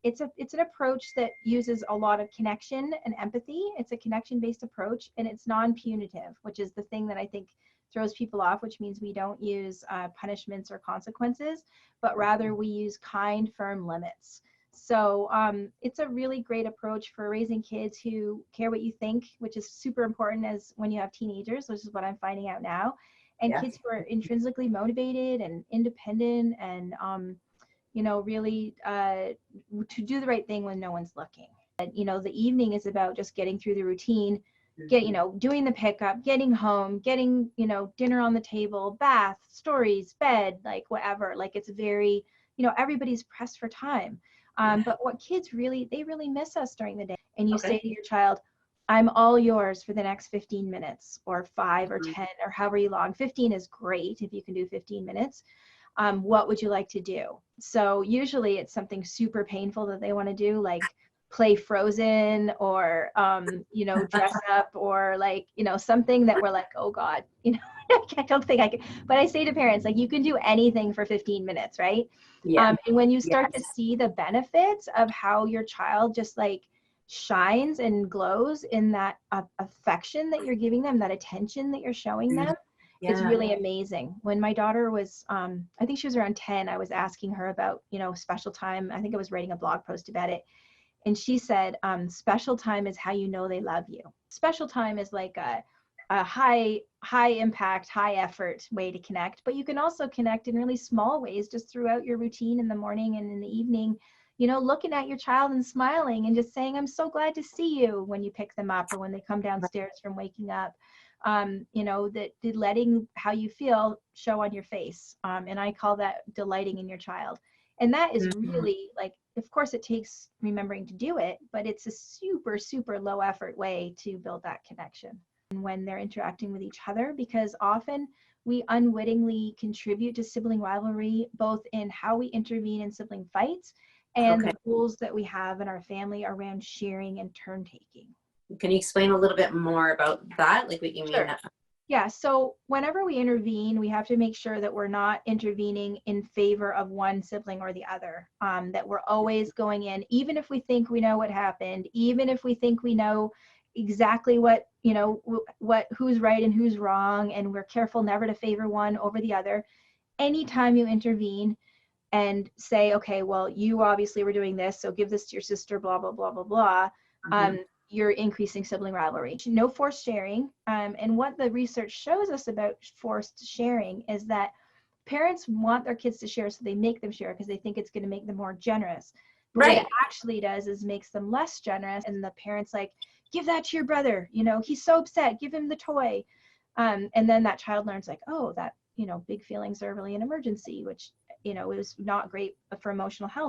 it's an approach that uses a lot of connection and empathy. It's a connection-based approach, and it's non-punitive, which is the thing that I think throws people off, which means we don't use punishments or consequences, but rather we use kind, firm limits. So it's a really great approach for raising kids who care what you think, which is super important as when you have teenagers, which is what I'm finding out now, and kids who are intrinsically motivated and independent and really to do the right thing when no one's looking. And, the evening is about just getting through the routine, doing the pickup, getting home, getting, dinner on the table, bath, stories, bed, like whatever. Like it's very, everybody's pressed for time. But what kids they really miss us during the day. And you say to your child, I'm all yours for the next 15 minutes or 5 or 10 or however long. 15 is great if you can do 15 minutes. What would you like to do? So usually it's something super painful that they want to do, like play Frozen or, dress up or like, something that we're like, oh God, I don't think I can. But I say to parents, like, you can do anything for 15 minutes, right? And when you start to see the benefits of how your child just like shines and glows in that affection that you're giving them, that attention that you're showing them, it's really amazing. When my daughter was, I think she was around 10, I was asking her about, special time. I think I was writing a blog post about it. And she said, special time is how you know they love you. Special time is like a high impact, high effort way to connect, but you can also connect in really small ways just throughout your routine in the morning and in the evening, looking at your child and smiling and just saying, I'm so glad to see you when you pick them up or when they come downstairs from waking up. That letting how you feel show on your face. And I call that delighting in your child. And that is really like, of course it takes remembering to do it, but it's a super, super low effort way to build that connection when they're interacting with each other, because often we unwittingly contribute to sibling rivalry, both in how we intervene in sibling fights and the rules that we have in our family around sharing and turn taking. Can you explain a little bit more about that? Like what you mean? Yeah, so whenever we intervene, we have to make sure that we're not intervening in favor of one sibling or the other, that we're always going in, even if we think we know what happened, even if we think we know exactly what, who's right and who's wrong, and we're careful never to favor one over the other. Anytime you intervene and say, okay, well, you obviously were doing this, so give this to your sister, blah, blah, blah, blah, blah. You're increasing sibling rivalry. No forced sharing. And what the research shows us about forced sharing is that parents want their kids to share, so they make them share because they think it's going to make them more generous. But what it actually does is makes them less generous. And the parents like, give that to your brother. He's so upset. Give him the toy. And then that child learns like, oh, that, big feelings are really an emergency, which, it was not great for emotional health.